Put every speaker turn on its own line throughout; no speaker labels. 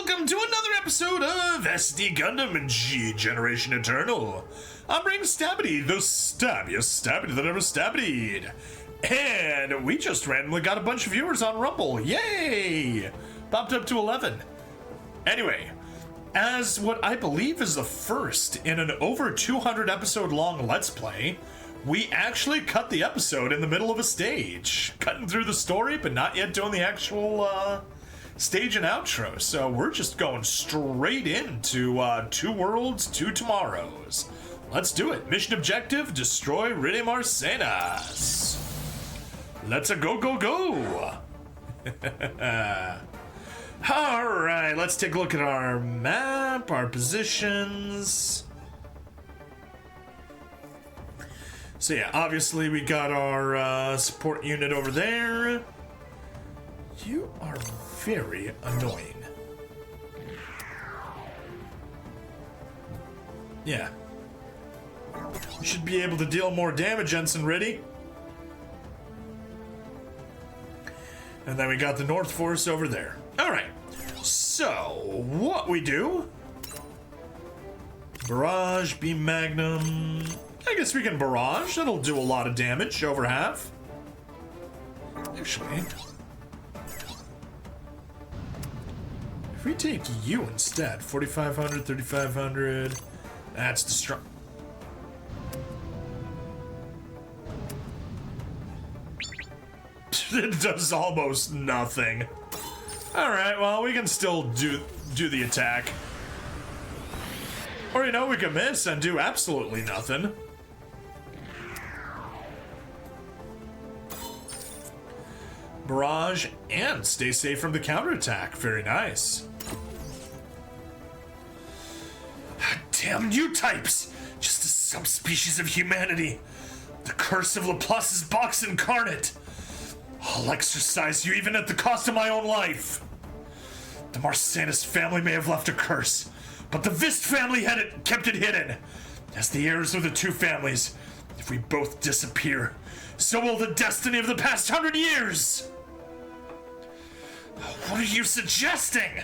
welcome to another episode of SD Gundam and G Generation Eternal. I'm bringing Stabbity, the stabbiest Stabbity that ever stabbityed. And we just randomly got a bunch of viewers on Rumble. Yay! Popped up to 11. Anyway, as what I believe is the first in an over 200 episode long Let's Play, we actually cut the episode in the middle of a stage. Cutting through the story, but not yet doing the actual, stage and outro, so we're just going straight into Two Worlds, Two Tomorrows. Let's do it. Mission objective: destroy Ride Marcenas. Let's go, go, go. Alright, let's take a look at our map, our positions. So yeah, obviously we got our support unit over there. You are very annoying. Yeah. You should be able to deal more damage, Ensign Ready. And then we got the North Force over there. Alright. So, what we do... Barrage, Beam Magnum... I guess we can barrage. That'll do a lot of damage, over half. Actually... if we take you instead, 4,500, 3,500, that's the strong. It does almost nothing. Alright, well, we can still do the attack. Or, you know, we can miss and do absolutely nothing. Barrage and stay safe from the counterattack. Very nice. Damn new types! Just a subspecies of humanity. The curse of Laplace's box incarnate. I'll exercise you even at the cost of my own life. The Marcenas family may have left a curse, but the Vist family kept it hidden. As the heirs of the two families, if we both disappear, so will the destiny of the past 100 years! What are you suggesting?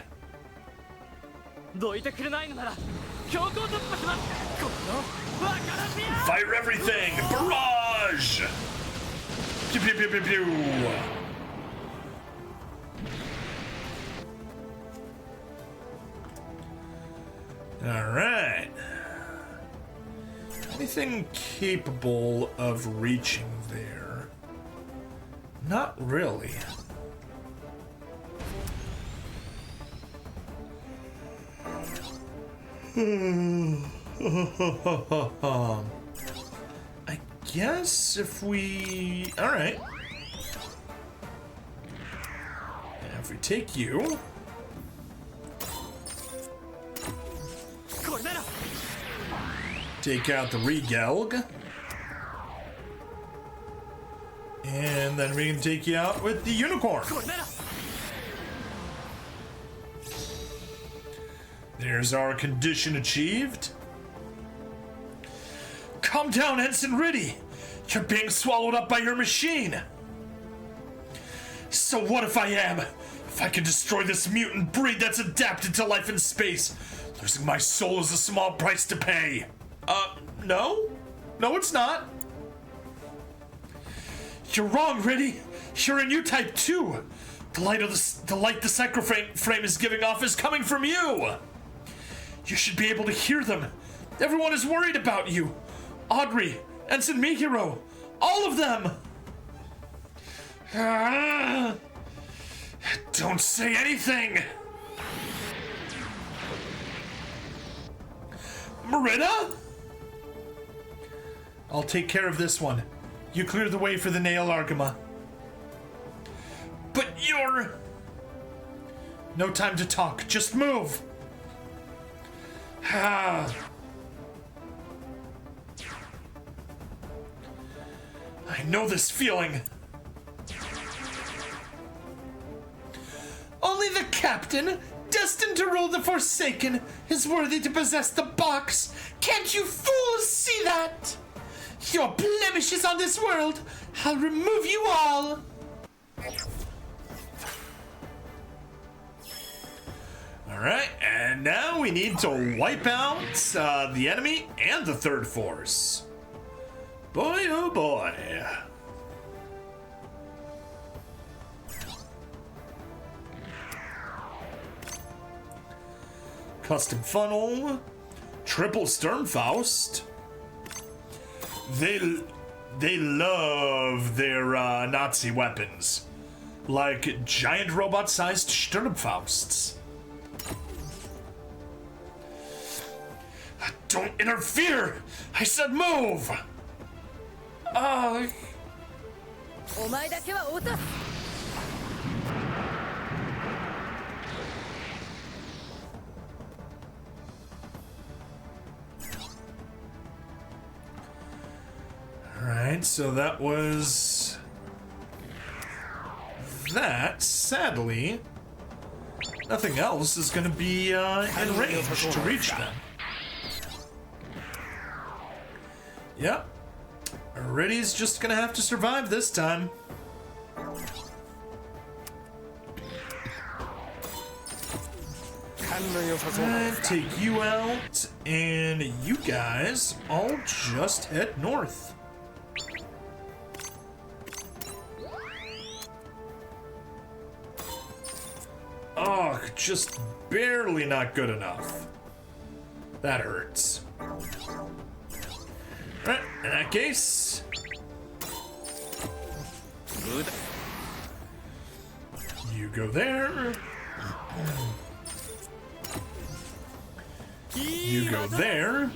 Fire everything! Barrage! Pew pew pew pew pew! Alright. Anything capable of reaching there? Not really. I guess if we... Alright. If we take you... take out the Regelg. And then we can take you out with the Unicorn. There's our condition achieved. Calm down, Ensign Riddy. You're being swallowed up by your machine. So what if I am? If I can destroy this mutant breed that's adapted to life in space, losing my soul is a small price to pay. No? No, it's not. You're wrong, Riddy. You're a new type too. The light the psychroframe is giving off is coming from you. You should be able to hear them. Everyone is worried about you. Audrey, Ensign Mihiro, all of them. Don't say anything. Merida? I'll take care of this one. You clear the way for the Nail Argama. But you're... No time to talk. Just move. I know this feeling. Only the captain, destined to rule the Forsaken, is worthy to possess the box. Can't you fools see that? Your blemishes on this world, I'll remove you all. Alright. we need to wipe out the enemy and the third force. Boy, oh boy. Custom funnel. Triple Sturmfaust. They love their Nazi weapons. Like giant robot-sized Sturmfausts. Don't interfere! I said move! Alright, so that was... that. Sadly, nothing else is going to be in range to reach them. Yep. Riddy's just going to have to survive this time. Take you out, and you guys all just head north. Oh, just barely not good enough. That hurts. Right, in that case. Good. You go there. You go there.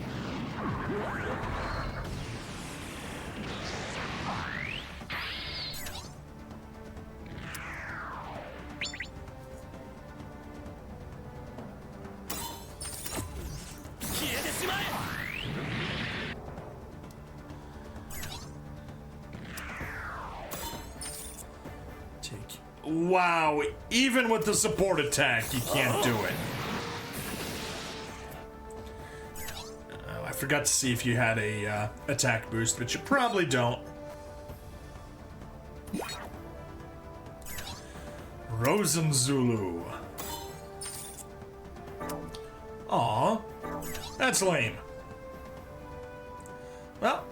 Wow, even with the support attack, you can't do it. Oh, I forgot to see if you had a attack boost, but you probably don't. Rosenzulu. Aw, that's lame. Well.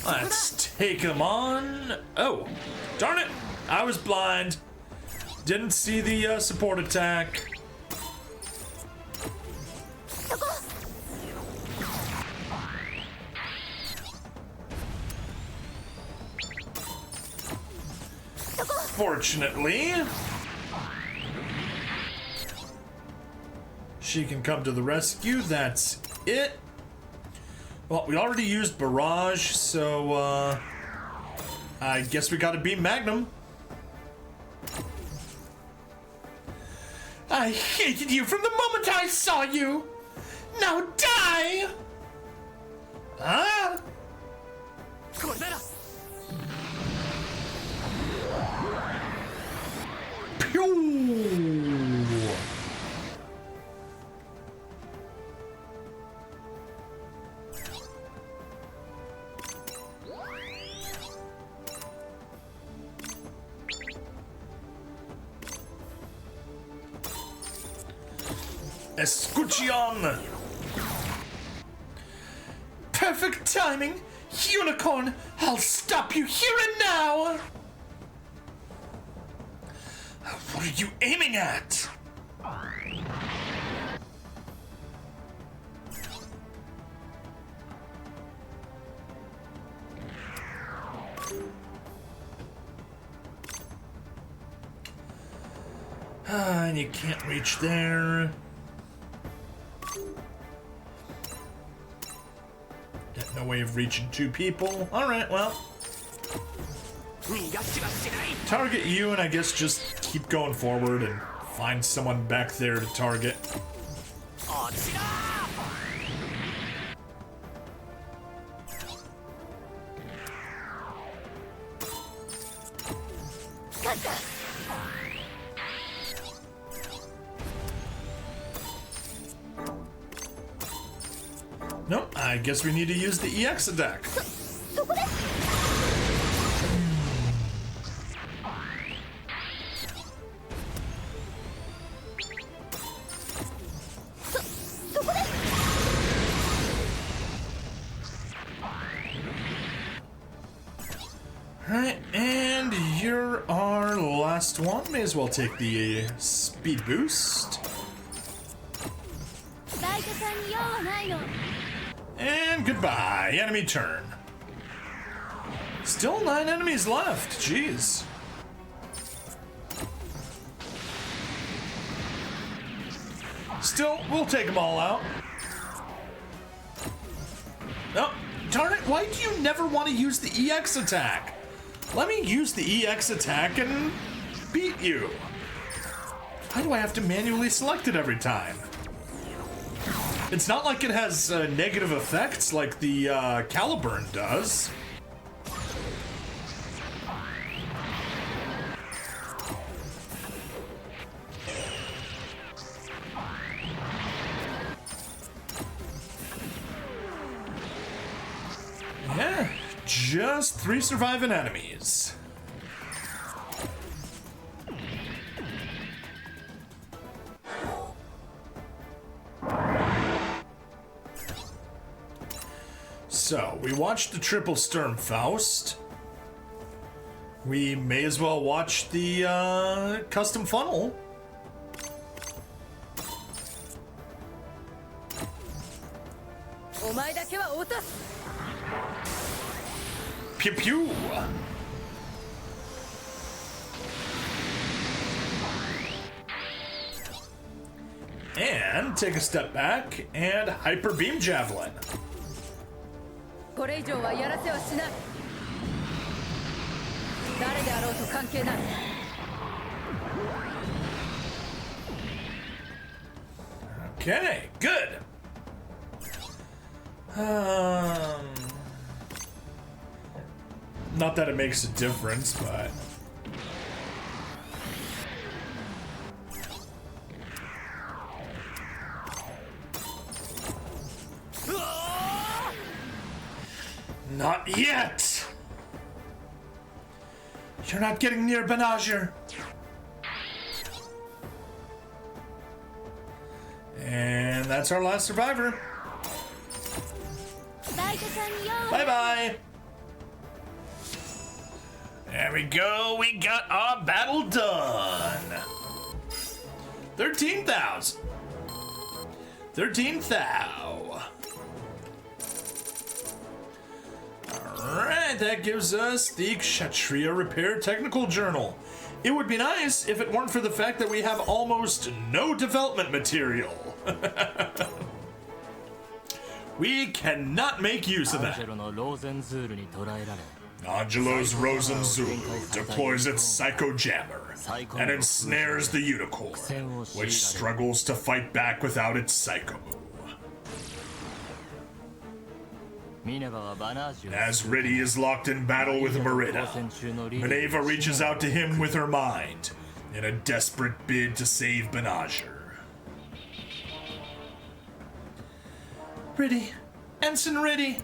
Let's take him on. Oh, darn it. I was blind. Didn't see the support attack. Fortunately, she can come to the rescue. That's it. Well, we already used Barrage, so, I guess we gotta beat Magnum. I hated you from the moment I saw you! Now die! Ah! Pew! Escuchion! Perfect timing! Unicorn! I'll stop you here and now! What are you aiming at? And you can't reach there. No way of reaching two people. Alright, well. Target you, and I guess just keep going forward and find someone back there to target. Nope, I guess we need to use the EX attack. Alright, and you're our last one. May as well take the speed boost. And goodbye. Enemy turn. Still 9 enemies left. Jeez. Still, we'll take them all out. Oh, darn it. Why do you never want to use the EX attack? Let me use the EX attack and beat you. Why do I have to manually select it every time? It's not like it has negative effects like the Caliburn does. Yeah, just 3 surviving enemies. So, we watched the Triple Sturmfaust. We may as well watch the custom funnel. Pew pew! And take a step back and Hyper Beam Javelin. Okay, good. Not that it makes a difference, but not yet. You're not getting near Bannagher. And that's our last survivor. Bye-bye. There we go. We got our battle done. 13,000. 13,000. Alright, that gives us the Kshatriya Repair Technical Journal. It would be nice if it weren't for the fact that we have almost no development material. We cannot make use of that. Angelo's Rosenzulu deploys its Psycho Jammer and ensnares the unicorn, which struggles to fight back without its Psycho move. As Riddy is locked in battle with Merida, Minerva reaches out to him with her mind in a desperate bid to save Bannagher. Riddy, Ensign Riddy.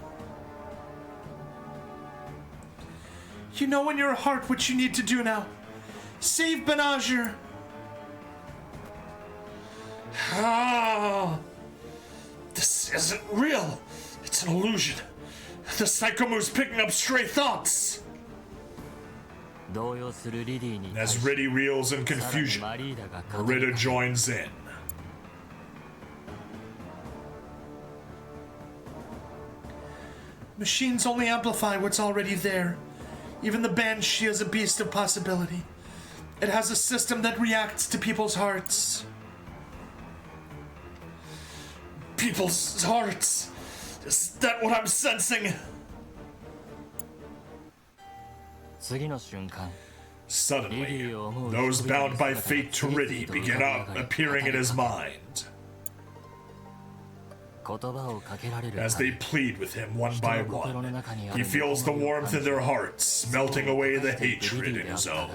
You know in your heart what you need to do now. Save Bannagher. Ah, this isn't real. It's an illusion. The Psychomu's picking up stray thoughts. As Riddy reels in confusion, Merida joins in. Machines only amplify what's already there. Even the Banshee is a beast of possibility. It has a system that reacts to people's hearts. People's hearts. Is that what I'm sensing? Suddenly, those bound by fate to Riddy begin appearing in his mind. As they plead with him one by one, he feels the warmth in their hearts, melting away the hatred in his own.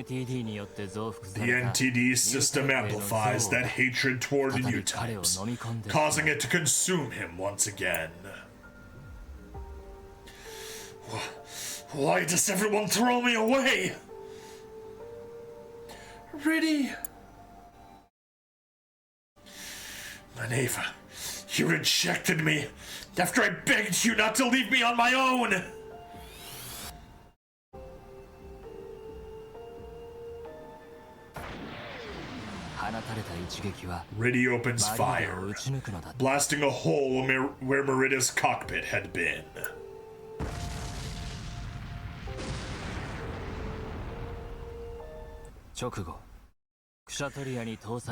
The NTD system amplifies that hatred toward the new types, causing it to consume him once again. Why does everyone throw me away? Riddy! Maneva, you rejected me after I begged you not to leave me on my own! Riddy opens fire, blasting a hole where Merida's cockpit had been.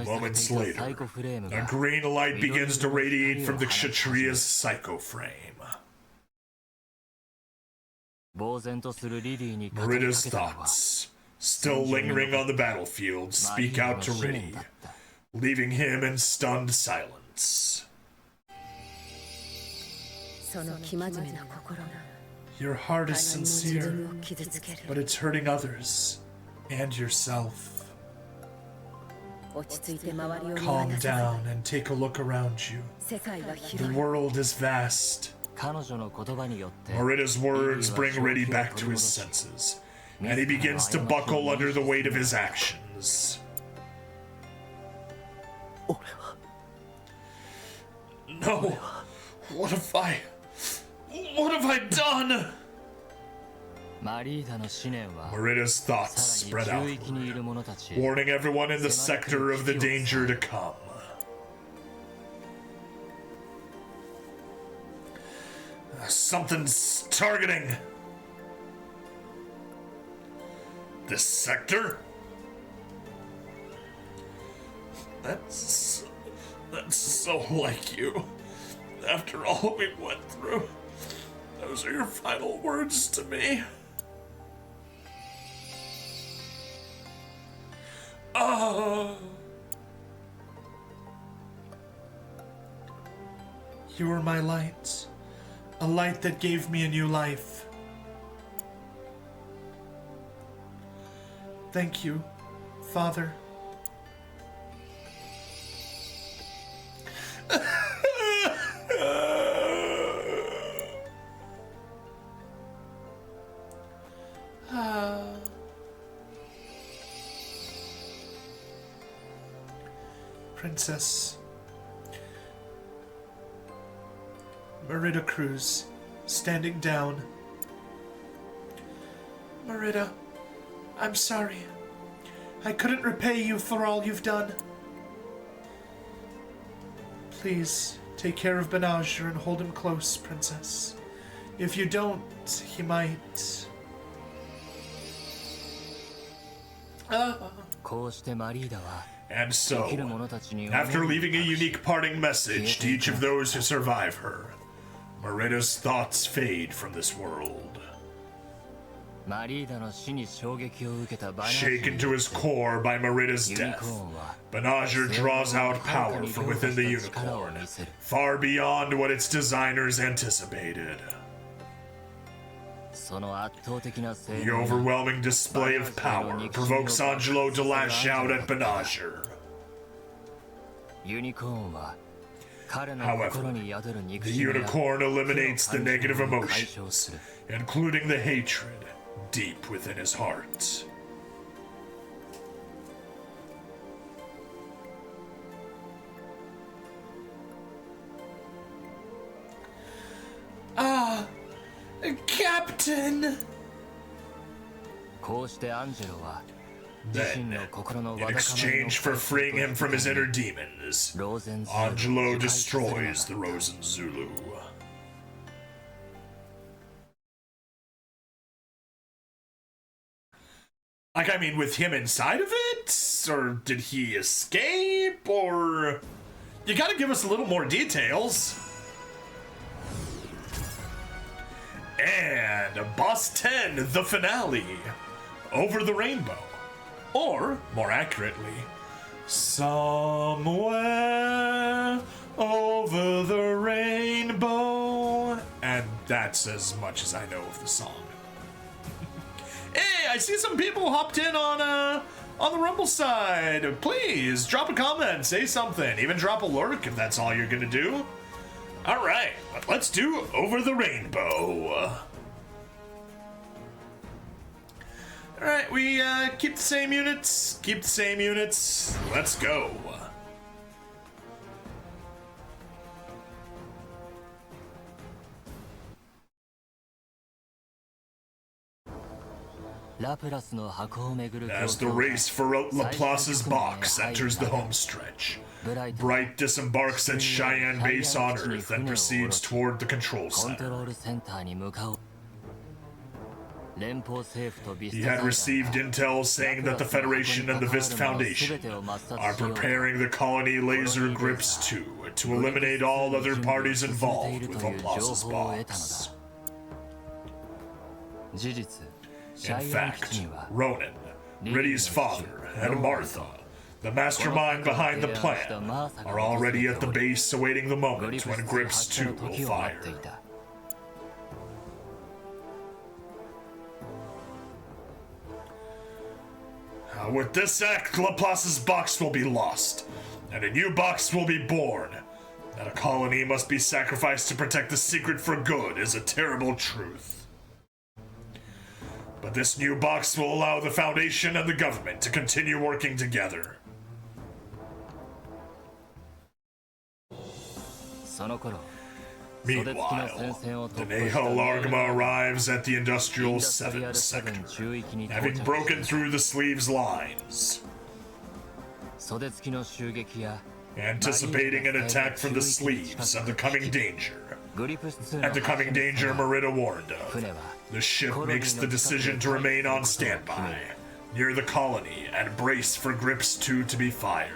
Moments later, a green light begins to radiate from the Kshatriya's psycho frame. Merida's thoughts, still lingering on the battlefield, speak out to Riddy, leaving him in stunned silence. Your heart is sincere, but it's hurting others and yourself. Calm down and take a look around you. The world is vast. Merida's words bring Riddy back to his senses, and he begins to buckle under the weight of his actions. No! What have I done? Merida's thoughts spread outward, warning everyone in the sector of the danger to come. Something's targeting this sector? That's so like you. After all we went through, those are your final words to me. Oh. You were my light, a light that gave me a new life. Thank you, Father. Princess Merida Cruz, standing down. Merida, I'm sorry. I couldn't repay you for all you've done. Please, take care of Bannagher and hold him close, Princess. If you don't, he might... And so, after leaving a unique parting message to each of those who survive her, Merida's thoughts fade from this world. Shaken to his core by Merida's death, Bannagher draws out power from within the unicorn, far beyond what its designers anticipated. The overwhelming display of power provokes Angelo to lash out at Bannagher. However, the unicorn eliminates the negative emotions, including the hatred deep within his heart. Captain! Then, in exchange for freeing him from his inner demons, Angelo destroys the Rosen Zulu. Like, I mean, with him inside of it? Or did he escape? Or... You gotta give us a little more details. And Boss 10, the finale. Over the rainbow. Or, more accurately, somewhere over the rainbow. And that's as much as I know of the song. Hey, I see some people hopped in on the Rumble side. Please, drop a comment, say something. Even drop a lurk if that's all you're gonna do. Alright, let's do Over the Rainbow. Alright, we keep the same units. Keep the same units. Let's go. As the race for Laplace's box enters the home stretch, Bright disembarks at Cheyenne Base on Earth and proceeds toward the control center. He had received intel saying that the Federation and the Vist Foundation are preparing the colony Laser Grips 2 to eliminate all other parties involved with Laplace's box. In fact, Ronan, Riddy's father, and Martha, the mastermind behind the plan, are already at the base awaiting the moment when Grips 2 will fire. With this act, Laplace's box will be lost, and a new box will be born. That a colony must be sacrificed to protect the secret for good is a terrible truth. But this new box will allow the Foundation and the government to continue working together. Meanwhile, Bannagher Largma arrives at the Industrial 7 sector, having broken through the sleeves' lines. Anticipating an attack from the sleeves and the coming danger, Merida warned of, the ship makes the decision to remain on standby near the colony and brace for Grips 2 to be fired.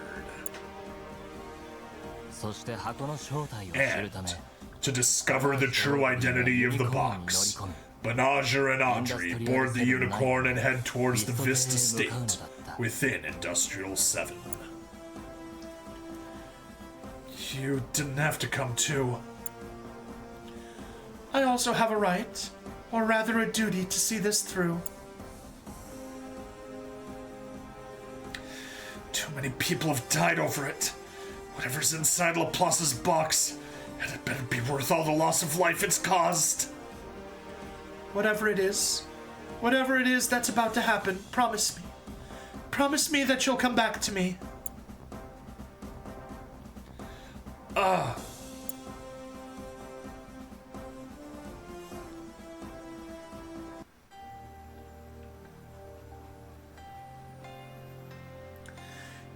And to discover the true identity of the box, Bannagher and Audrey board the Unicorn and head towards the Vist estate within Industrial 7. You didn't have to come too. I also have a right, or rather a duty, to see this through. Too many people have died over it. Whatever's inside Laplace's box, and it better be worth all the loss of life it's caused. Whatever it is that's about to happen, promise me. Promise me that you'll come back to me.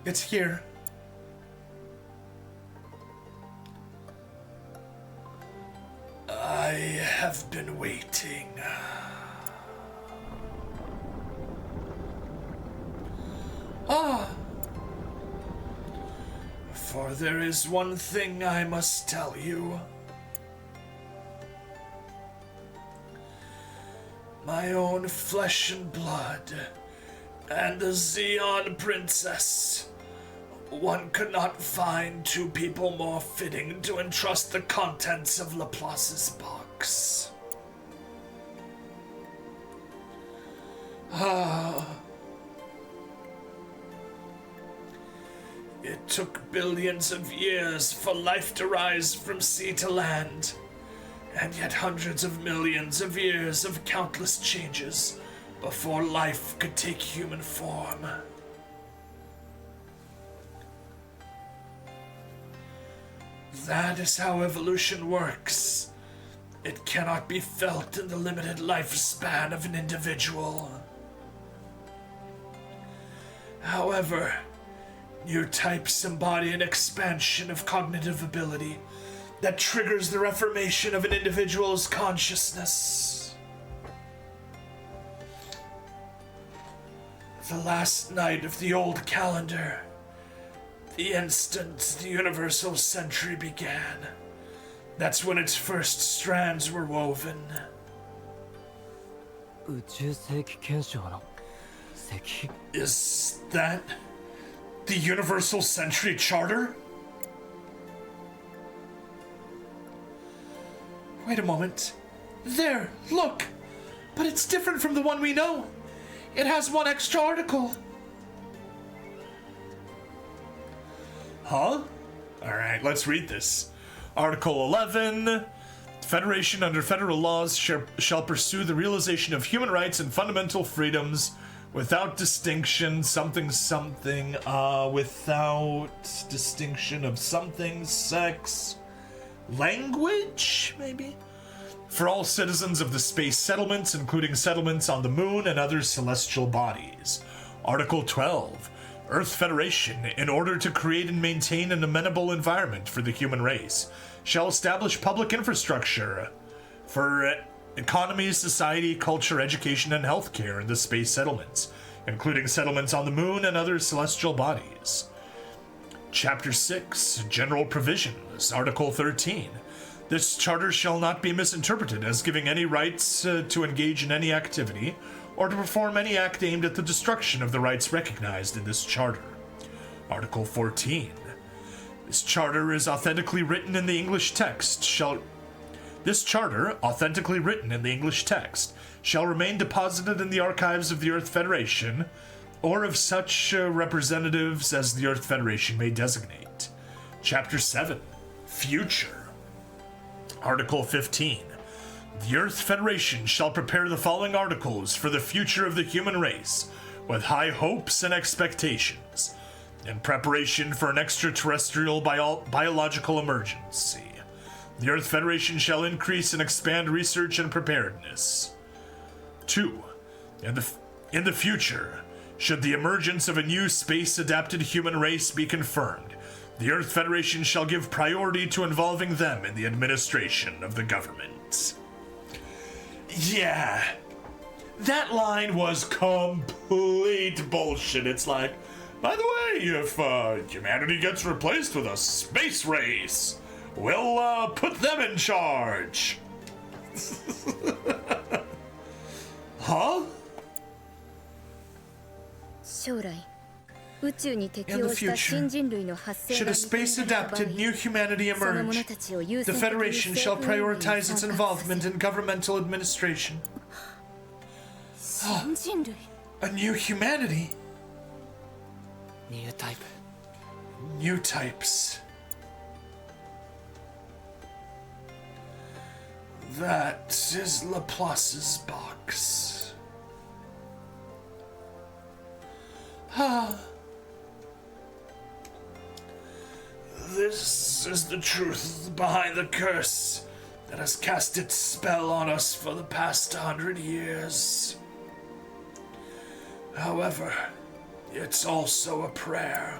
It's here. I have been waiting. For there is one thing I must tell you. My own flesh and blood, and the Xeon Princess. One could not find two people more fitting to entrust the contents of Laplace's box. It took billions of years for life to rise from sea to land, and yet hundreds of millions of years of countless changes before life could take human form. That is how evolution works. It cannot be felt in the limited lifespan of an individual. However, new types embody an expansion of cognitive ability that triggers the reformation of an individual's consciousness. The last night of the old calendar, the instant the universal century began, that's when its first strands were woven. Is that the Universal Century Charter? Wait a moment. There, look! But it's different from the one we know. It has one extra article. Huh? Alright, let's read this. Article 11. Federation under federal laws shall pursue the realization of human rights and fundamental freedoms Without distinction, something, without distinction of something, sex, language, maybe? For all citizens of the space settlements, including settlements on the moon and other celestial bodies. Article 12. Earth Federation, in order to create and maintain an amenable environment for the human race, shall establish public infrastructure for economy, society, culture, education, and healthcare in the space settlements, including settlements on the moon and other celestial bodies. Chapter 6. General Provisions. Article 13. This charter shall not be misinterpreted as giving any rights to engage in any activity or to perform any act aimed at the destruction of the rights recognized in this charter. Article 14. This charter is authentically written in the English text shall remain deposited in the archives of the Earth Federation or of such representatives as the Earth Federation may designate. Chapter 7. Future. Article 15. The Earth Federation shall prepare the following articles for the future of the human race with high hopes and expectations in preparation for an extraterrestrial biological emergency. The Earth Federation shall increase and expand research and preparedness. 2. In the future, should the emergence of a new space-adapted human race be confirmed, the Earth Federation shall give priority to involving them in the administration of the government. Yeah, that line was complete bullshit. It's like, by the way, if humanity gets replaced with a space race, we'll put them in charge. Huh? In the future, should a space-adapted new humanity emerge, the Federation shall prioritize its involvement in governmental administration. A new humanity?
New type.
New types. That is Laplace's box. This is the truth behind the curse that has cast its spell on us for the past 100 years. However, it's also a prayer.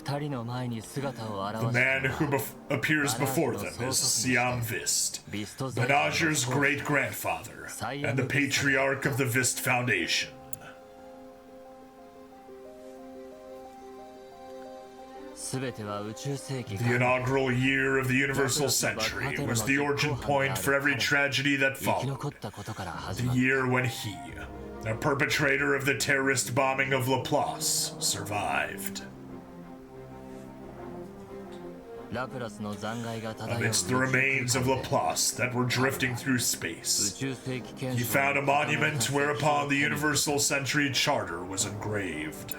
The man who appears before them is Siam Vist, Bannagher's great-grandfather, and the patriarch of the Vist Foundation. The inaugural year of the Universal Century was the origin point for every tragedy that followed. The year when he, a perpetrator of the terrorist bombing of Laplace, survived. Amidst the remains of Laplace that were drifting through space, he found a monument whereupon the Universal Century Charter was engraved.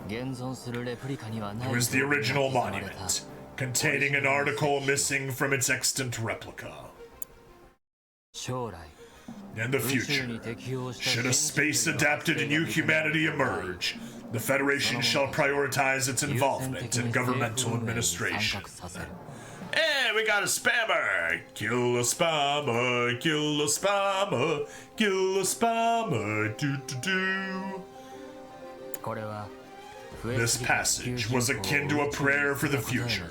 It was the original monument, containing an article missing from its extant replica. In the future, should a space-adapted new humanity emerge, the Federation shall prioritize its involvement in governmental administration. Hey, we got a spammer! Kill a spammer, kill a spammer, kill a spammer, do-do-do. This passage was akin to a prayer for the future,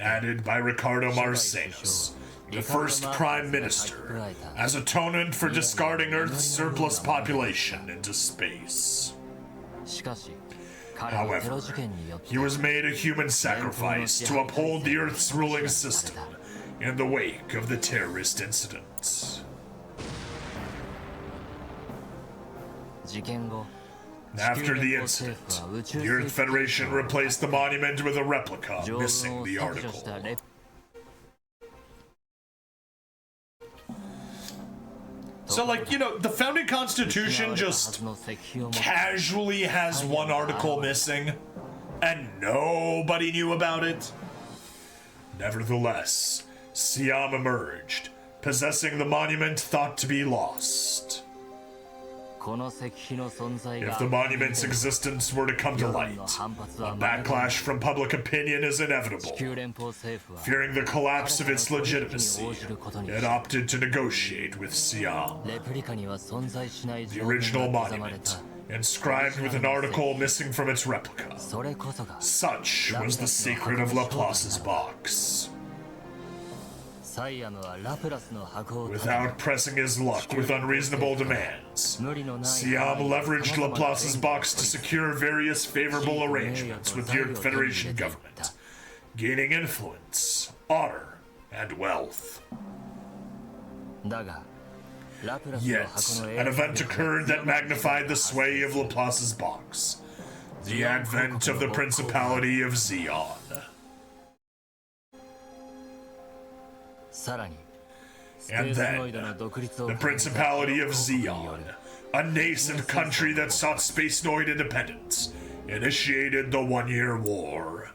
added by Ricardo Marcenos, the first Prime Minister, as atonement for discarding Earth's surplus population into space. However, he was made a human sacrifice to uphold the Earth's ruling system in the wake of the terrorist incidents. After the incident, the Earth Federation replaced the monument with a replica missing the article. So, like, you know, the founding constitution just casually has one article missing. and nobody knew about it? Nevertheless, Siam emerged, possessing the monument thought to be lost. If the monument's existence were to come to light, a backlash from public opinion is inevitable. Fearing the collapse of its legitimacy, it opted to negotiate with Siam. The original monument, inscribed with an article missing from its replica. Such was the secret of Laplace's box. Without pressing his luck with unreasonable demands, Siam leveraged Laplace's box to secure various favorable arrangements with the Earth Federation government, gaining influence, honor, and wealth. Yet, an event occurred that magnified the sway of Laplace's box: the advent of the Principality of Zeon. And then, the Principality of Zeon, a nascent country that sought spacenoid independence, initiated the One-Year War.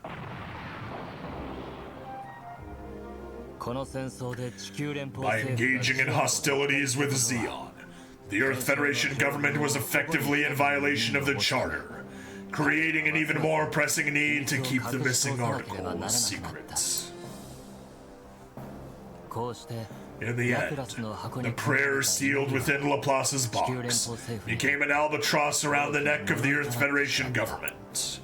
By engaging in hostilities with Zeon, the Earth Federation government was effectively in violation of the Charter, creating an even more pressing need to keep the missing article secret. In the end, the prayer sealed within Laplace's box became an albatross around the neck of the Earth Federation government.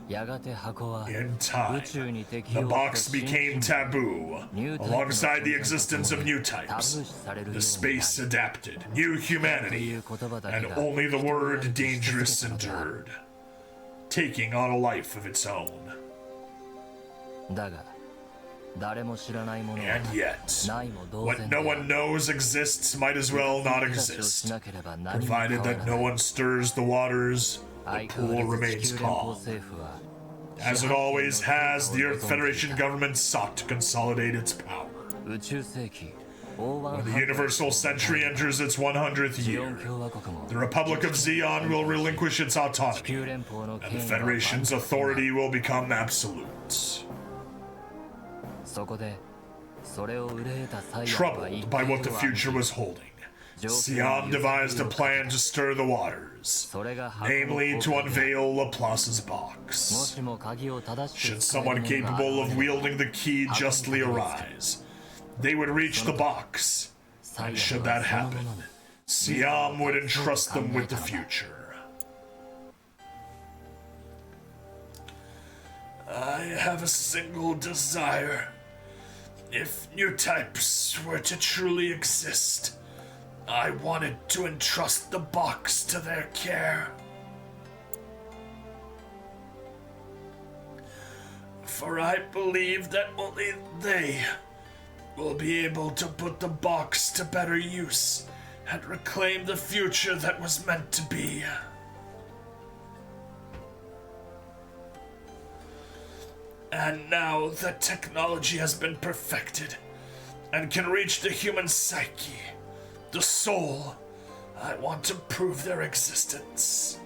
In time, the box became taboo, alongside the existence of new types, the space adapted, new humanity, and only the word dangerous endured, taking on a life of its own. And yet, what no one knows exists might as well not exist, provided that no one stirs the waters. The pool remains calm. As it always has, the Earth Federation government sought to consolidate its power. When the Universal Century enters its 100th year, the Republic of Zeon will relinquish its autonomy, and the Federation's authority will become absolute. Troubled by what the future was holding, Siam devised a plan to stir the waters, namely to unveil Laplace's box. Should someone capable of wielding the key justly arise, they would reach the box, and should that happen, Siam would entrust them with the future. I have a single desire. If new types were to truly exist, I wanted to entrust the box to their care. For I believe that only they will be able to put the box to better use and reclaim the future that was meant to be. And now that technology has been perfected and can reach the human psyche, the soul, I want to prove their existence.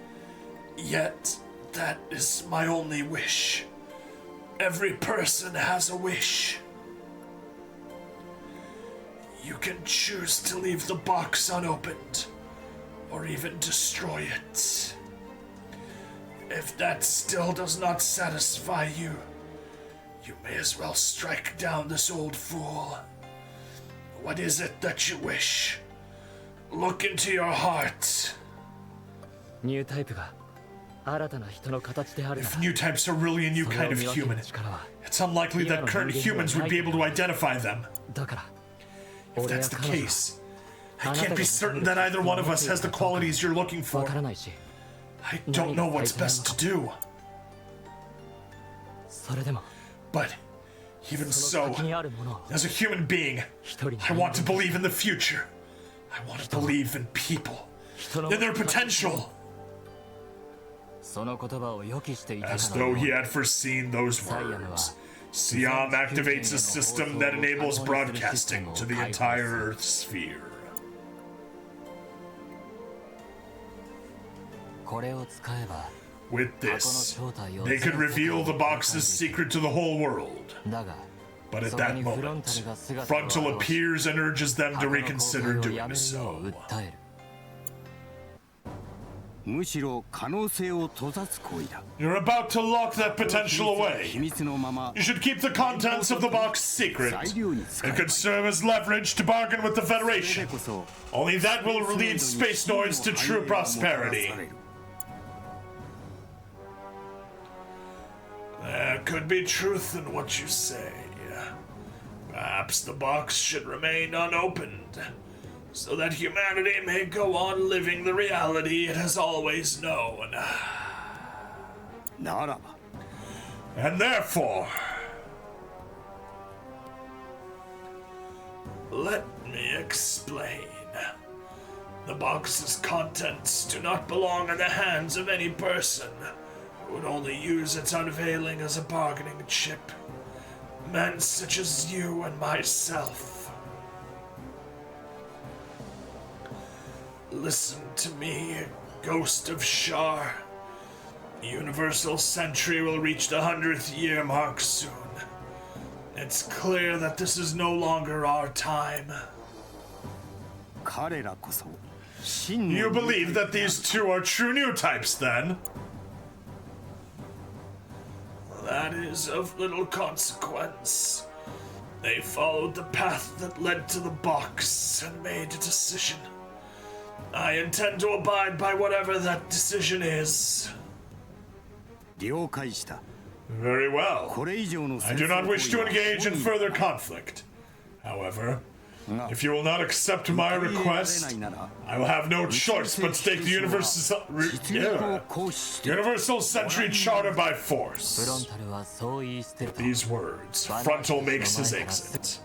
Yet, that is my only wish. Every person has a wish. You can choose to leave the box unopened, or even destroy it. If that still does not satisfy you, you may as well strike down this old fool. What is it that you wish? Look into your heart. If new types are really a new kind of human, it's unlikely that current humans would be able to identify them. If that's the case, I can't be certain that either one of us has the qualities you're looking for. I don't know what's best to do. But even so, as a human being, I want to believe in the future. I want to believe in people, in their potential. As though he had foreseen those words, Siam activates a system that enables broadcasting to the entire Earth sphere. With this, they could reveal the box's secret to the whole world. But at that moment, Frontal appears and urges them to reconsider doing so.
You're
about to lock that potential away. You should keep the contents of the box secret. It could serve as leverage to bargain with the Federation. Only that will lead Space Noise to true prosperity. There could be truth in what you say. Perhaps the box should remain unopened, so that humanity may go on living the reality it has always known. And therefore, let me explain. The box's contents do not belong in the hands of any person who would only use its unveiling as a bargaining chip. Men such as you and myself. Listen to me, Ghost of Shar. The Universal Century will reach the 100th year mark soon. It's clear that this is no longer our time. You believe that these two are true new types, then? That is of little consequence. They followed the path that led to the box and made a decision. I intend to abide by whatever that decision is. Very well. I do not wish to engage in further conflict. However, if you will not accept my request, I will have no choice but to take the Universal Century Charter by force. With these words, Frontal makes his exit.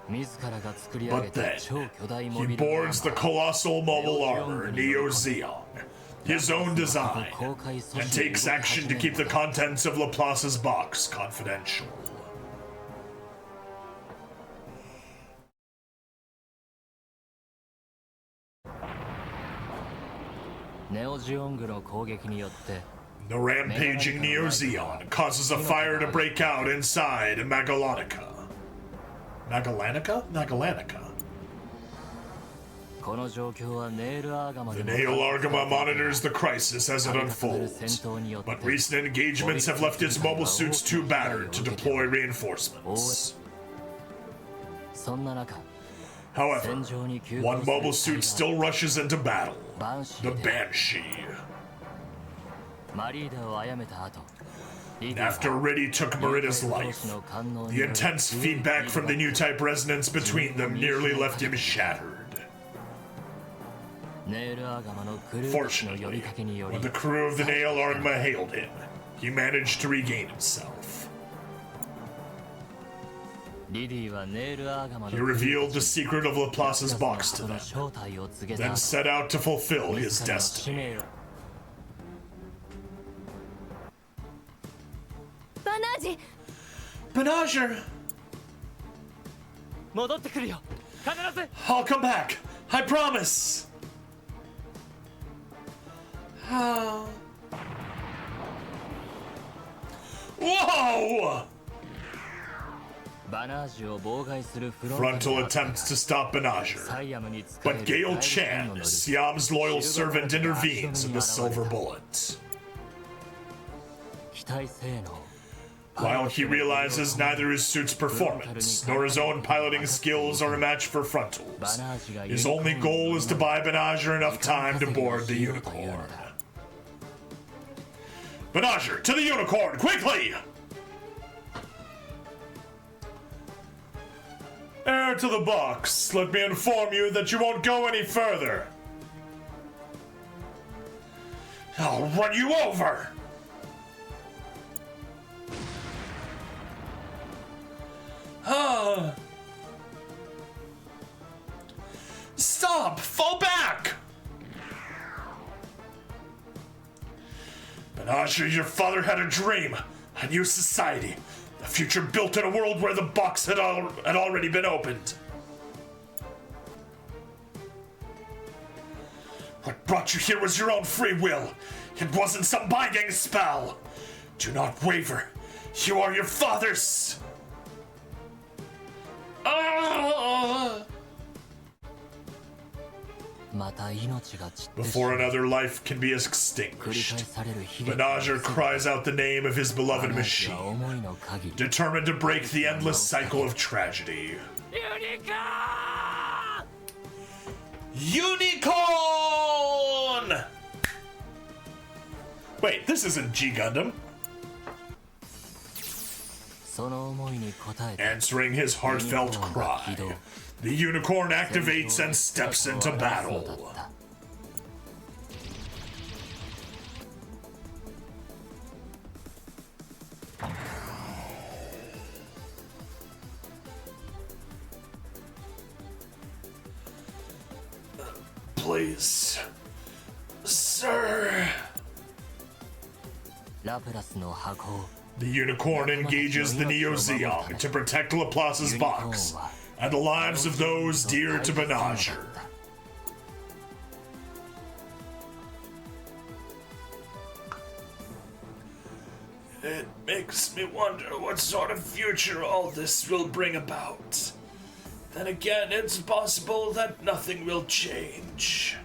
But then, he boards the colossal mobile armor Neo-Zeon, his own design, and takes action to keep the contents of Laplace's box confidential. The rampaging Neo-Zeon causes a fire to break out inside Magallanica. Magallanica? The Nail Argama monitors the crisis as it unfolds, but recent engagements have left its mobile suits too battered to deploy reinforcements. However, one mobile suit still rushes into battle, the Banshee. After Riddy took Merida's life, the intense feedback from the new type resonance between them nearly left him shattered. Fortunately, when the crew of the Nail Argama hailed him, he managed to regain himself. He revealed the secret of Laplace's box to them, then set out to fulfill his destiny. Bannagher! I'll come back, I promise! Whoa! Frontal attempts to stop Bannagher, but Gale Chan, Siam's loyal servant, intervenes in the Silver Bullet. While he realizes neither his suit's performance nor his own piloting skills are a match for Frontal's, his only goal is to buy Bannagher enough time to board the Unicorn. Bannagher, to the Unicorn, quickly! Heir to the box, let me inform you that you won't go any further. I'll run you over! Stop! Fall back! Bannagher, your father had a dream, a new society, a future built in a world where the box had already been opened. What brought you here was your own free will. It wasn't some binding spell. Do not waver. You are your father's. Before another life can be extinguished, Bannagher cries out the name of his beloved machine, determined to break the endless cycle of tragedy. Unicorn! Wait, this isn't G Gundam. Answering his heartfelt cry, the unicorn activates and steps into battle. Please, sir. The unicorn engages the Neo-Zeong to protect Laplace's box and the lives of those dear to Bannagher. It makes me wonder what sort of future all this will bring about. Then again, it's possible that nothing will change.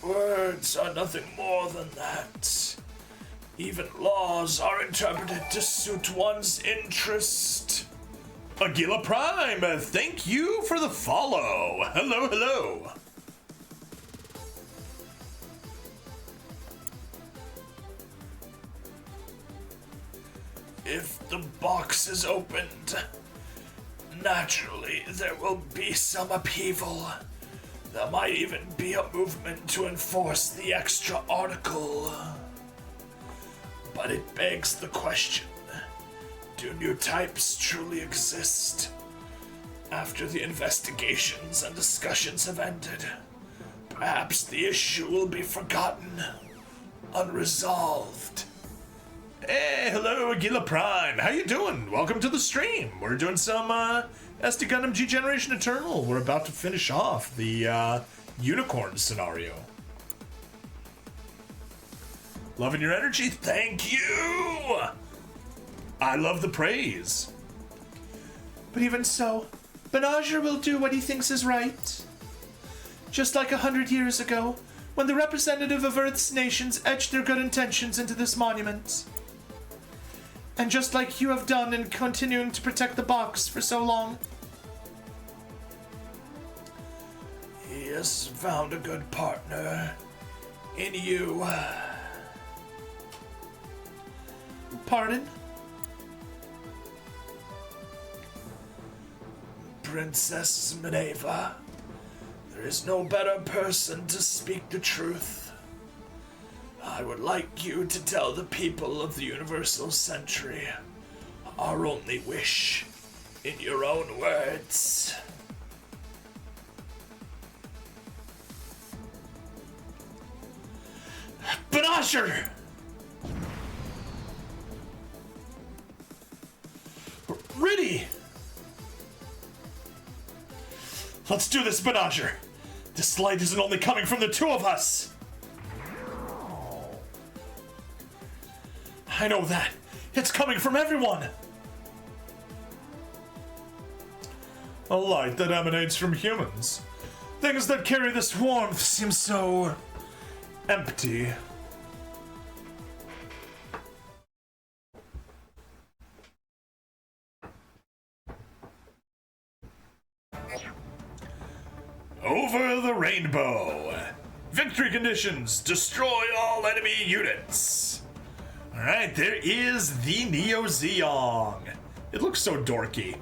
Words are nothing more than that. Even laws are interpreted to suit one's interest. Aguila Prime, thank you for the follow. Hello, hello. If the box is opened, naturally there will be some upheaval. There might even be a movement to enforce the extra article. But it begs the question, do new types truly exist? After the investigations and discussions have ended, perhaps the issue will be forgotten, unresolved. Hey, hello, Aguila Prime. How you doing? Welcome to the stream. We're doing some SD Gundam G Generation Eternal. We're about to finish off the unicorn scenario. Loving your energy? Thank you! I love the praise. But even so, Bannagher will do what he thinks is right. Just like 100 years ago, when the representative of Earth's nations etched their good intentions into this monument. And just like you have done in continuing to protect the box for so long. He has found a good partner in you. Pardon? Princess Bannagher, there is no better person to speak the truth. I would like you to tell the people of the Universal Century our only wish in your own words. Bannagher! Ready! Let's do this, Bannagher! This light isn't only coming from the two of us! I know that. It's coming from everyone! A light that emanates from humans. Things that carry this warmth seem so empty. Over the rainbow. Victory conditions. Destroy all enemy units. Alright, there is the Neo-Zeong. It looks so dorky.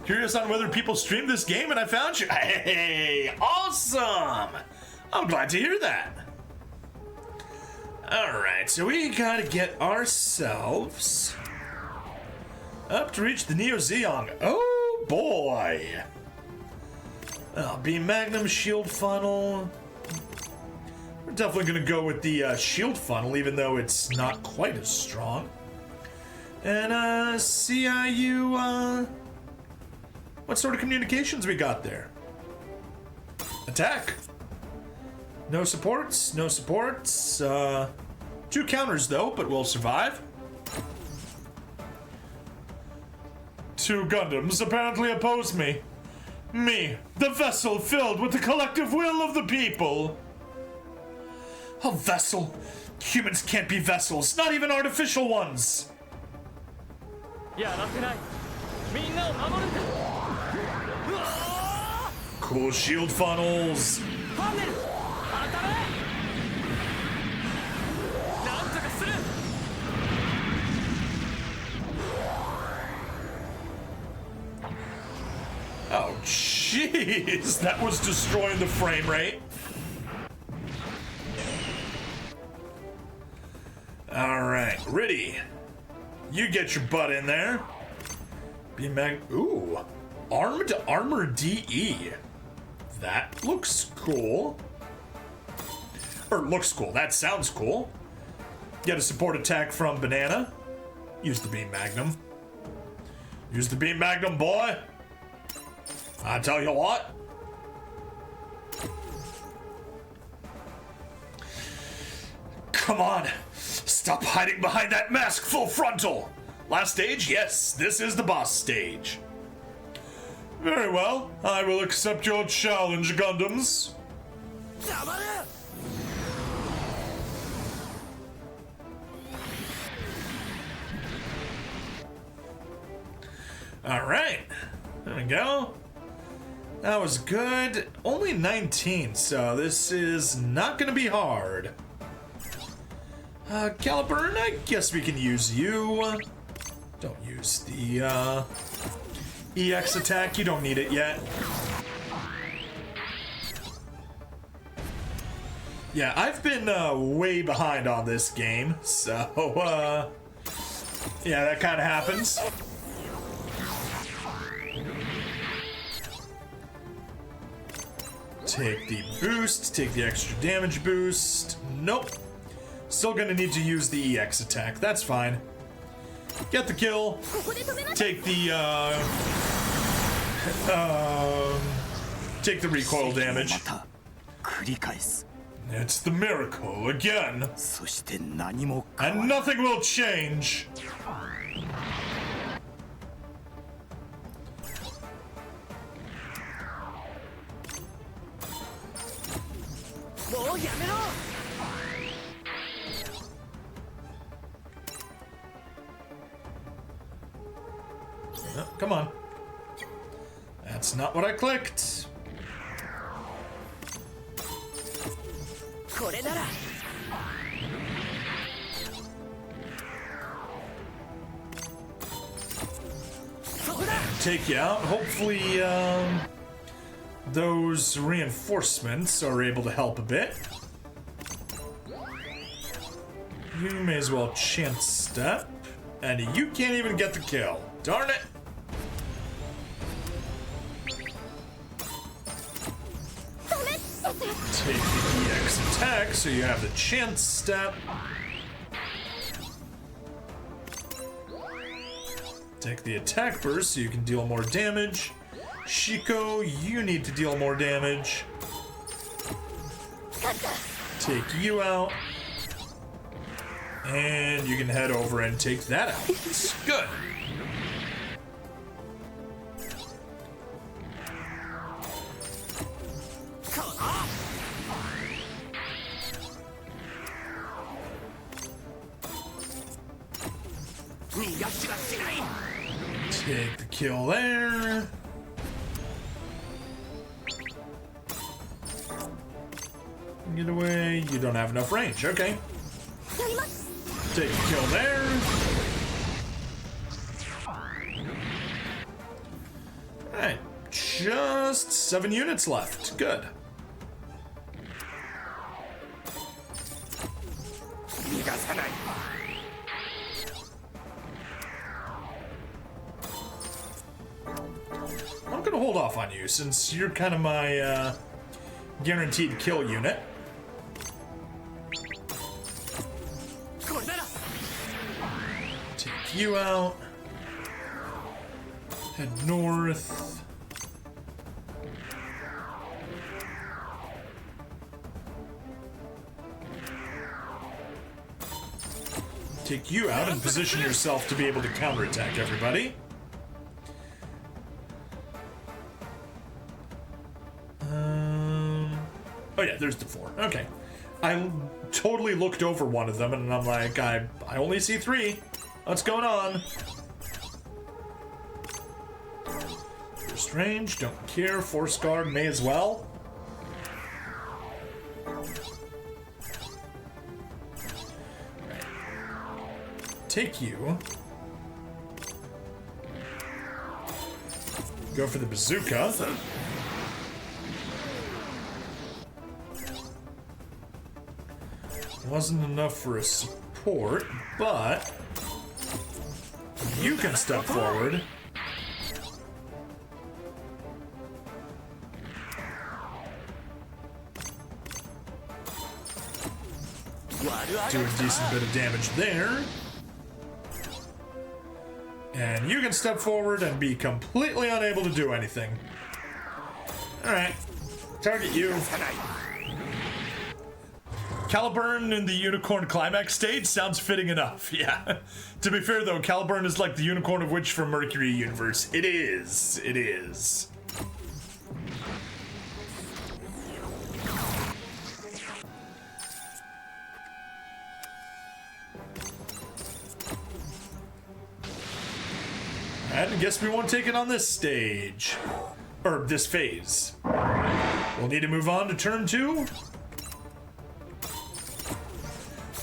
Curious on whether people stream this game and I found you. Hey, awesome! I'm glad to hear that. Alright, so we gotta get ourselves up to reach the Neo-Zeong. Oh boy! Beam Magnum, Shield Funnel. We're definitely gonna go with the Shield Funnel, even though it's not quite as strong. And CIU What sort of communications we got there? Attack. No supports, no supports. 2 counters though, but we'll survive. 2 Gundams apparently oppose me. Me, the vessel filled with the collective will of the people. A vessel? Humans can't be vessels, not even artificial ones. Cool shield funnels. Oh, jeez, that was destroying the frame rate. All right, ready. You get your butt in there. Ooh, armed armor DE. That looks cool. Or looks cool. That sounds cool. Get a support attack from Bannagher. Use the beam magnum. Use the beam magnum, boy. I tell you what. Come on. Stop hiding behind that mask, full frontal. Last stage? Yes, this is the boss stage. Very well. I will accept your challenge, Gundams. All right. There we go. That was good. Only 19, so this is not going to be hard. Caliburn, I guess we can use you. Don't use the EX attack. You don't need it yet. Yeah, I've been way behind on this game, so yeah, that kind of happens. Take the boost, take the extra damage boost. Nope. Still gonna need to use the EX attack. That's fine. Get the kill. Take the take the recoil damage. It's the miracle again. And nothing will change. Oh, come on. That's not what I clicked. Take you out. Hopefully, those reinforcements are able to help a bit. You may as well chance step, and you can't even get the kill. Darn it! Take the EX attack so you have the chance step. Take the attack burst so you can deal more damage. Shiko, you need to deal more damage. Take you out. And you can head over and take that out. Good. Take the kill there. Get away. You don't have enough range. Okay. Take the kill there. Alright. Just 7 units left. Good. I'm gonna hold off on you since you're kind of my guaranteed kill unit. Take you out. Head north. Take you out and position yourself to be able to counterattack everybody. Oh yeah, there's the 4. Okay. I totally looked over one of them and I'm like, I only see 3. What's going on? First range, don't care. Force guard, may as well. Right. Take you. Go for the bazooka. Wasn't enough for a support, but you can step forward. Do a decent bit of damage there. And you can step forward and be completely unable to do anything. Alright. Target you. Caliburn in the Unicorn Climax stage sounds fitting enough, yeah. To be fair though, Caliburn is like the Unicorn of Witch from Mercury universe. It is. It is. Alright, I guess we won't take it on this stage. Or this phase. We'll need to move on to turn 2.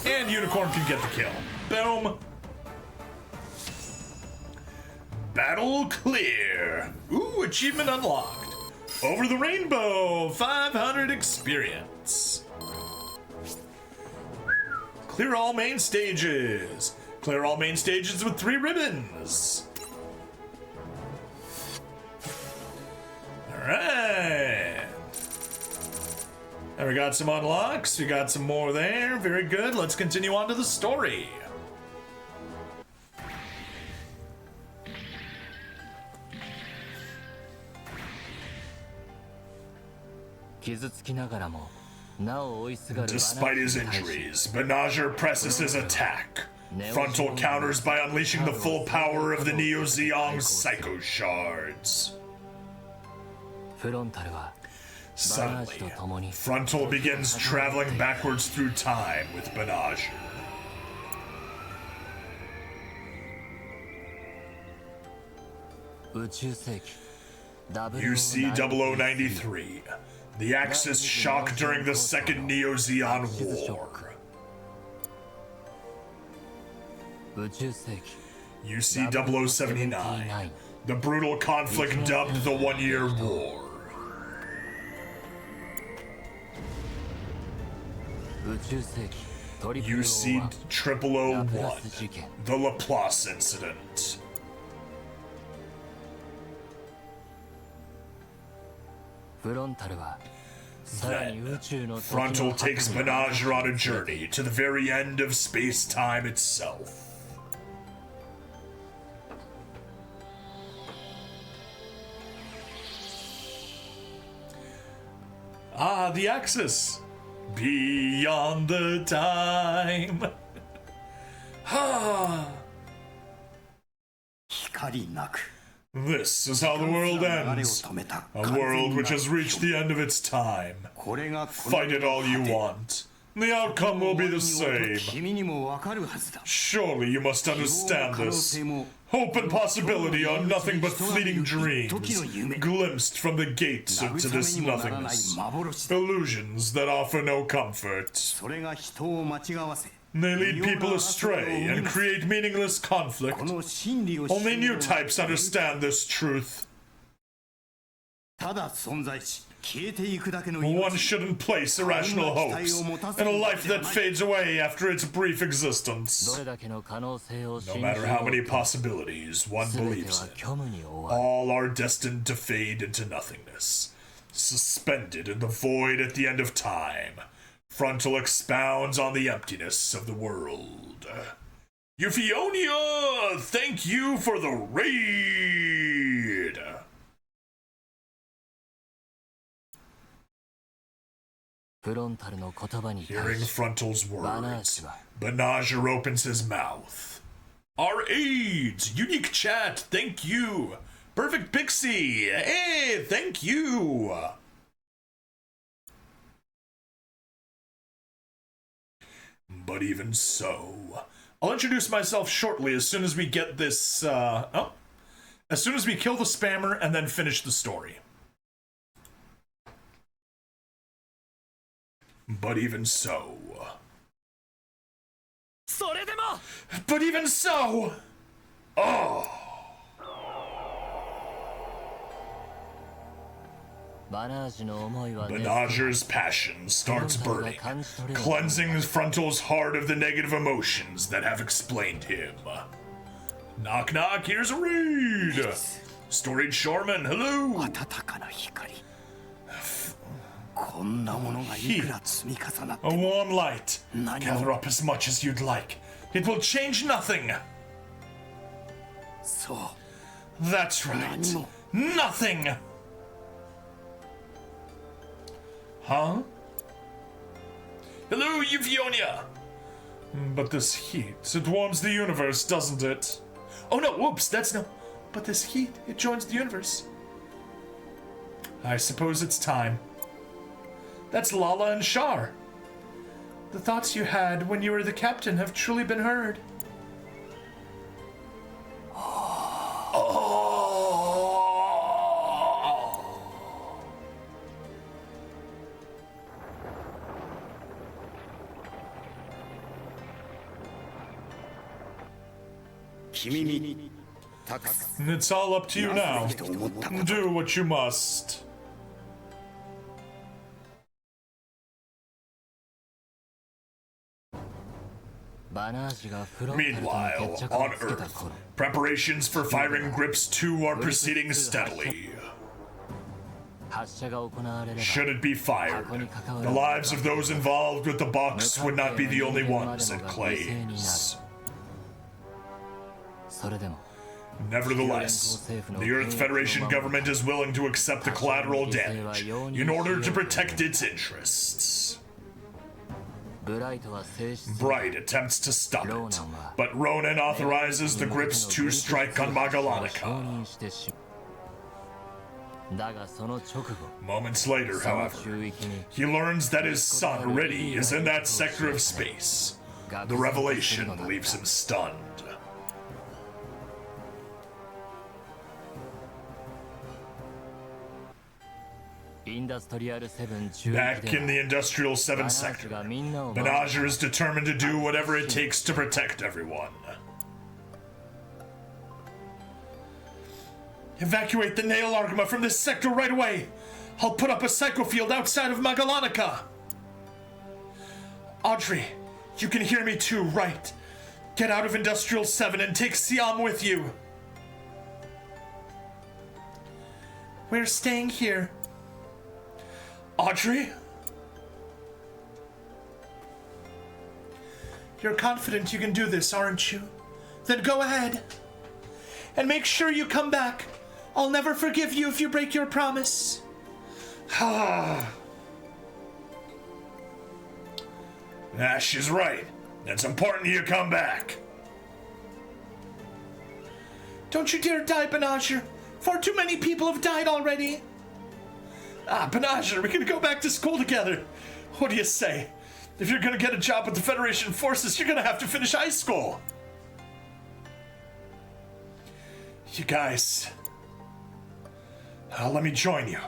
And Unicorn can get the kill. Boom. Battle clear. Ooh, achievement unlocked. Over the rainbow, 500 experience. Clear all main stages. Clear all main stages with 3 ribbons. Alright. And we got some unlocks. We got some more there. Very good. Let's continue on to the story. Despite his injuries, Bannagher presses his attack. Frontal counters by unleashing the full power of the Neo-Zeong Psycho Shards. Suddenly, Frontal begins traveling backwards through time with Bannagher. UC-0093. The Axis shock during the Second Neo-Zeon War. UC-0079. The brutal conflict dubbed the One-Year War. UC-0001. The Laplace Incident. Then, Frontal takes Bannagher on a journey to the very end of space-time itself. Ah, the Axis. Beyond the time. This is how the world ends. A world which has reached the end of its time. Fight it all you want. The outcome will be the same. Surely you must understand this. Hope and possibility are nothing but fleeting dreams, glimpsed from the gates into this nothingness. Illusions that offer no comfort. They lead people astray and create meaningless conflict. Only new types understand this truth. One shouldn't place irrational hopes in a life that fades away after its brief existence. No matter how many possibilities one believes in, all are destined to fade into nothingness. Suspended in the void at the end of time, Frontal expounds on the emptiness of the world. Euphonia, thank you for the raid! Hearing Frontal's words, Bannagher opens his mouth. Our aides! Unique chat, thank you! Perfect Pixie! Hey, thank you! But even so, I'll introduce myself shortly as soon as we get this, as soon as we kill the spammer and then finish the story. But even so... But even so... Oh... Bannagher's passion starts burning, cleansing Frontal's heart of the negative emotions that have explained him. Knock knock, here's a read! Storied Shoreman, hello! Heat. A warm light. Gather up as much as you'd like. It will change nothing. That's right. Nothing! Huh? Hello, Euphonia! But this heat, it warms the universe, doesn't it? Oh no, whoops, that's no... But this heat, it joins the universe. I suppose it's time. That's Lala and Shar. The thoughts you had when you were the captain have truly been heard. It's all up to you now. Do what you must. Meanwhile, on Earth, preparations for firing Grips 2 are proceeding steadily. Should it be fired, the lives of those involved with the box would not be the only ones it claims. Nevertheless, the Earth Federation government is willing to accept the collateral damage in order to protect its interests. Bright attempts to stop it, but Ronan authorizes the Grips to strike on Magallanica. Moments later, however, he learns that his son, Riddy, is in that sector of space. The revelation leaves him stunned. Back in the Industrial 7 sector, Bannagher is determined to do whatever it takes to protect everyone. Evacuate the Nail Argma from this sector right away! I'll put up a psychofield outside of Magallanica! Audrey, you can hear me too, right? Get out of Industrial 7 and take Siam with you! We're staying here. Audrey? You're confident you can do this, aren't you? Then go ahead. And make sure you come back. I'll never forgive you if you break your promise. She's right. It's important you come back. Don't you dare die, Bannagher. Far too many people have died already. Bannagher, we can go back to school together. What do you say? If you're gonna get a job with the Federation forces, you're gonna have to finish high school. You guys... let me join you.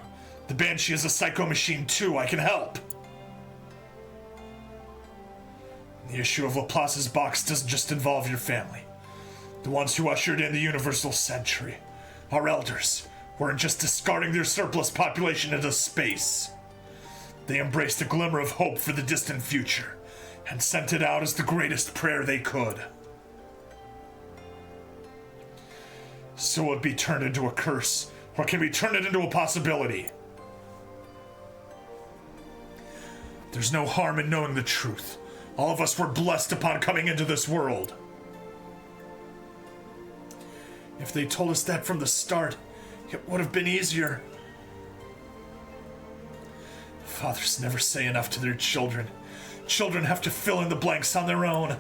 The Banshee is a psycho machine too, I can help. The issue of Laplace's box doesn't just involve your family. The ones who ushered in the Universal Century. Our elders weren't just discarding their surplus population into space. They embraced a glimmer of hope for the distant future and sent it out as the greatest prayer they could. So will it be turned into a curse, or can we turn it into a possibility? There's no harm in knowing the truth. All of us were blessed upon coming into this world. If they told us that from the start, it would have been easier. Fathers never say enough to their children. Children have to fill in the blanks on their own.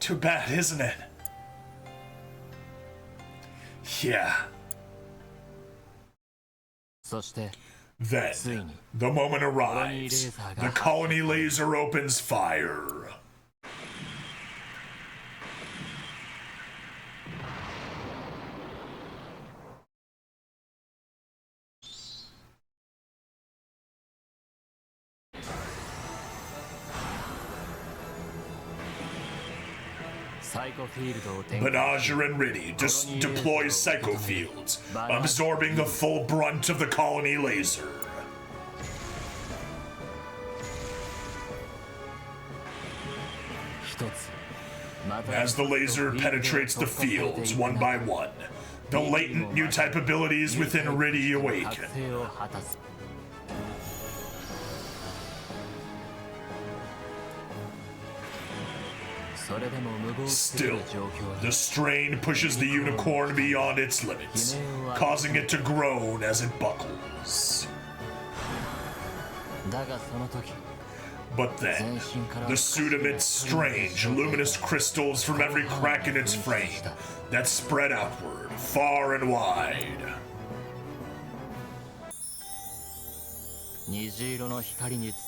Too bad, isn't it? Yeah. Then, the moment arrives. The colony laser opens fire. Bannagher and Riddy deploy psycho fields, absorbing the full brunt of the colony laser. As the laser penetrates the fields one by one, the latent new type abilities within Riddy awaken. Still, the strain pushes the unicorn beyond its limits, causing it to groan as it buckles. But then, the suit emits strange, luminous crystals from every crack in its frame that spread outward, far and wide.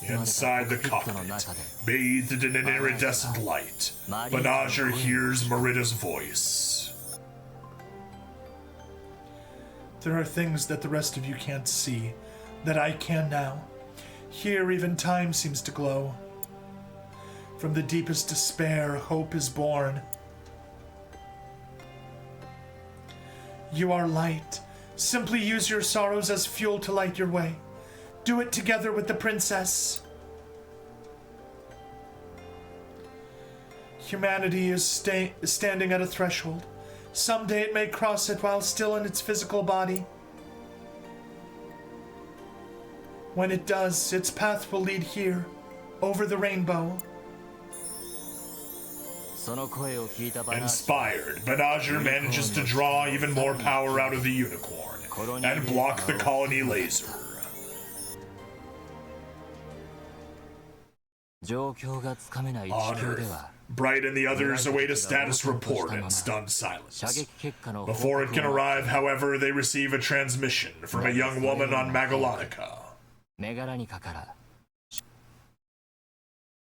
Inside the cockpit, bathed in an iridescent light, Bannagher hears Merida's voice. There are things that the rest of you can't see, that I can now. Here even time seems to glow. From the deepest despair, hope is born. You are light. Simply use your sorrows as fuel to light your way. Do it together with the princess. Humanity is standing at a threshold. Someday it may cross it while still in its physical body. When it does, its path will lead here, over the rainbow. Inspired, Bannagher manages to draw even more power out of the unicorn and block the colony laser. On Earth, Bright and the others await a status report in stunned silence. Before it can arrive, however, they receive a transmission from a young woman on Magalonica.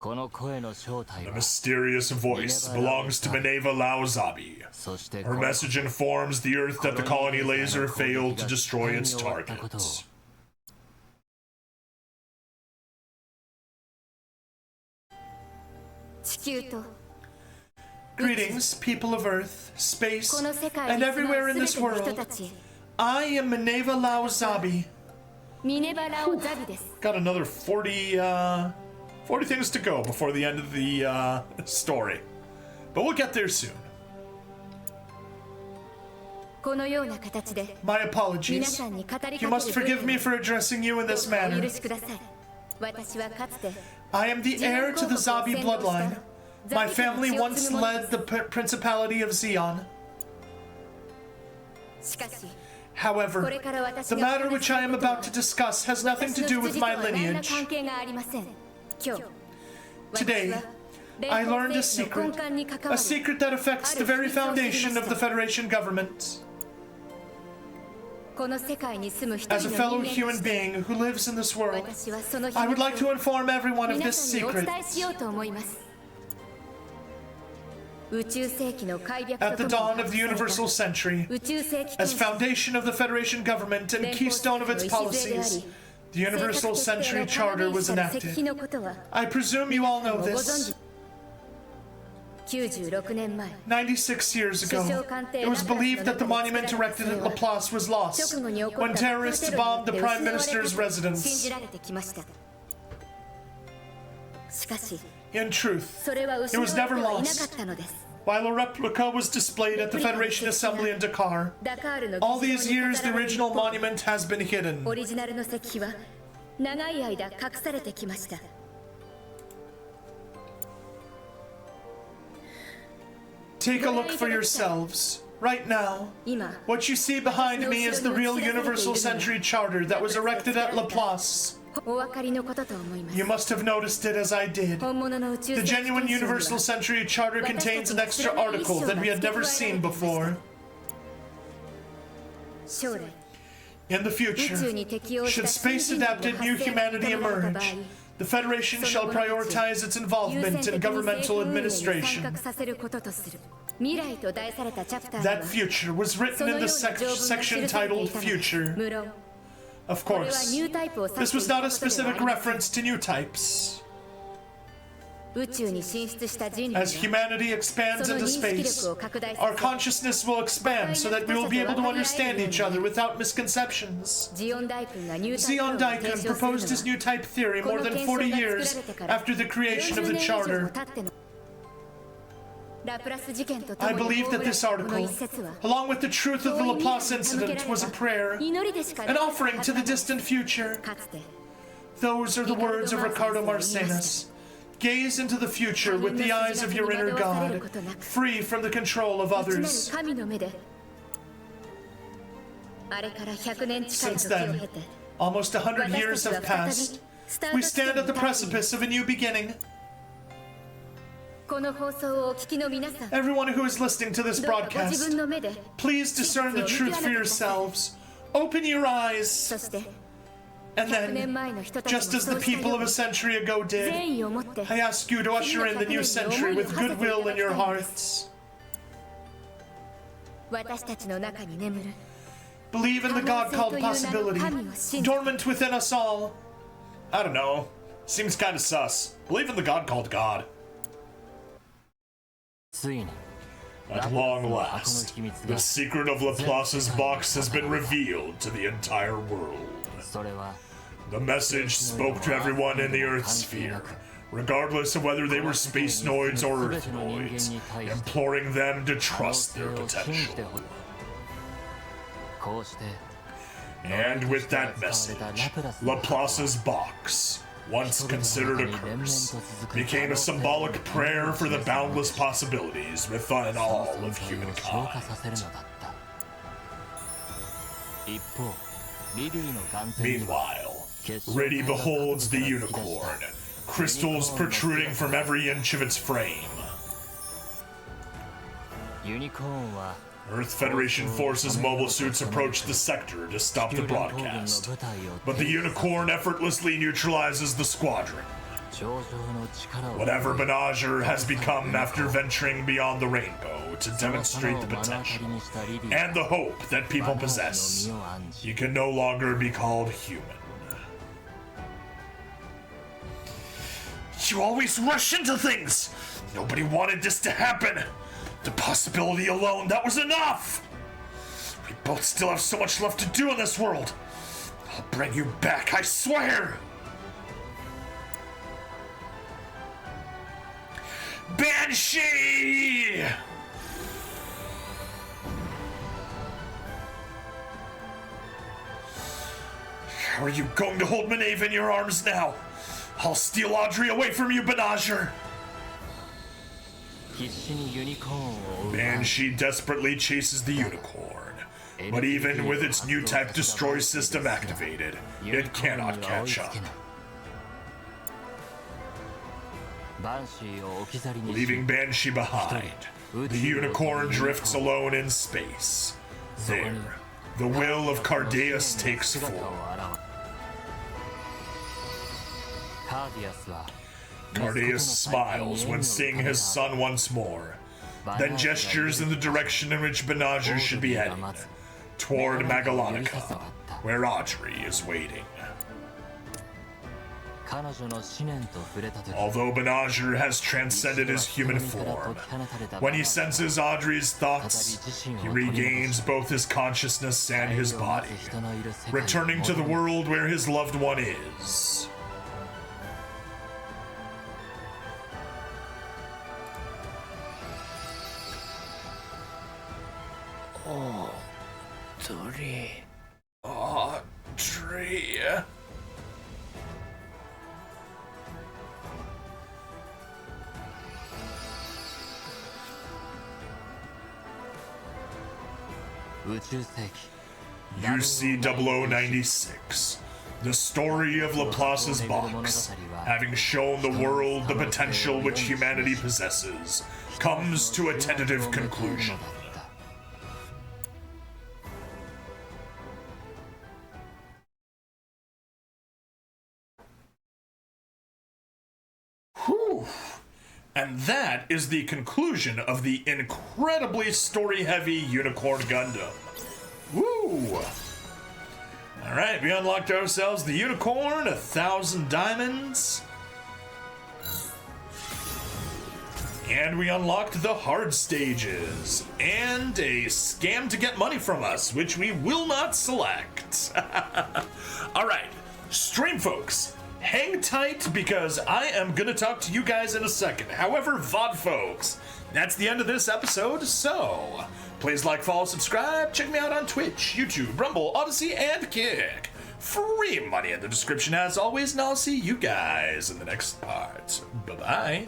The mysterious voice belongs to Minerva Lauzabi. Her message informs the Earth that the colony laser failed to destroy its targets. Greetings, people of Earth, space, and everywhere in this world. I am Minerva Lauzabi. Got another 40 things to go before the end of the story. But we'll get there soon. My apologies. You must forgive me for addressing you in this manner. I am the heir to the Zabi bloodline. My family once led the Principality of Zeon. However, the matter which I am about to discuss has nothing to do with my lineage. Today, I learned a secret that affects the very foundation of the Federation government. As a fellow human being who lives in this world, I would like to inform everyone of this secret. At the dawn of the Universal Century, as foundation of the Federation government and keystone of its policies, the Universal Century Charter was enacted. I presume you all know this. 96 years ago, it was believed that the monument erected at Laplace was lost when terrorists bombed the Prime Minister's residence. In truth, it was never lost. While a replica was displayed at the Federation Assembly in Dakar, all these years the original monument has been hidden. Take a look for yourselves. Right now, what you see behind me is the real Universal Century Charter that was erected at Laplace. You must have noticed it as I did. The genuine Universal Century Charter contains an extra article that we had never seen before. In the future, should space-adapted new humanity emerge, the Federation shall prioritize its involvement in governmental administration. That future was written in the section titled Future. Of course, this was not a specific reference to new types. As humanity expands into space, our consciousness will expand so that we will be able to understand each other without misconceptions. Zeon Daikun proposed his new type theory more than 40 years after the creation of the Charter. I believe that this article, along with the truth of the Laplace incident, was a prayer, an offering to the distant future. Those are the words of Ricardo Marcenas. Gaze into the future with the eyes of your inner God, free from the control of others. Since then, almost 100 years have passed. We stand at the precipice of a new beginning. Everyone who is listening to this broadcast, please discern the truth for yourselves. Open your eyes. And then, just as the people of a century ago did, I ask you to usher in the new century with goodwill in your hearts. Believe in the God called possibility, dormant within us all. I don't know. Seems kind of sus. Believe in the God called God. At long last, the secret of Laplace's box has been revealed to the entire world. The message spoke to everyone in the Earth sphere, regardless of whether they were spacenoids or Earthnoids, imploring them to trust their potential. And with that message, Laplace's box, once considered a curse, became a symbolic prayer for the boundless possibilities within all of humankind. Meanwhile, Riddy beholds the unicorn, crystals protruding from every inch of its frame. Earth Federation forces mobile suits approach the sector to stop the broadcast, but the unicorn effortlessly neutralizes the squadron. Whatever Bannagher has become after venturing beyond the rainbow to demonstrate the potential and the hope that people possess, he can no longer be called human. You always rush into things! Nobody wanted this to happen! The possibility alone, that was enough! We both still have so much left to do in this world! I'll bring you back, I swear! Banshee! How are you going to hold Maeve in your arms now? I'll steal Audrey away from you, Bannagher! Banshee desperately chases the unicorn, but even with its new type destroy system activated, it cannot catch up. Leaving Banshee behind, the unicorn drifts alone in space. There, the will of Cardaeus takes form. Cardaeus smiles when seeing his son once more, then gestures in the direction in which Bannagher should be heading, toward Magalonica, where Audrey is waiting. Although Bannagher has transcended his human form, when he senses Audrey's thoughts, he regains both his consciousness and his body, returning to the world where his loved one is. Audrey. Audrey.
宇宙世紀
UC0096, the story of Laplace's box, having shown the world the potential which humanity possesses, comes to a tentative conclusion. Whew. And that is the conclusion of the incredibly story-heavy Unicorn Gundam. Woo! Alright, we unlocked ourselves the Unicorn, 1,000 diamonds. And we unlocked the hard stages. And a scam to get money from us, which we will not select. Alright, stream folks, hang tight because I am gonna talk to you guys in a second. However, VOD folks, that's the end of this episode, so please like, follow, subscribe, check me out on Twitch, YouTube, Rumble, Odyssey, and Kick. Free money in the description as always, and I'll see you guys in the next part. Bye-bye.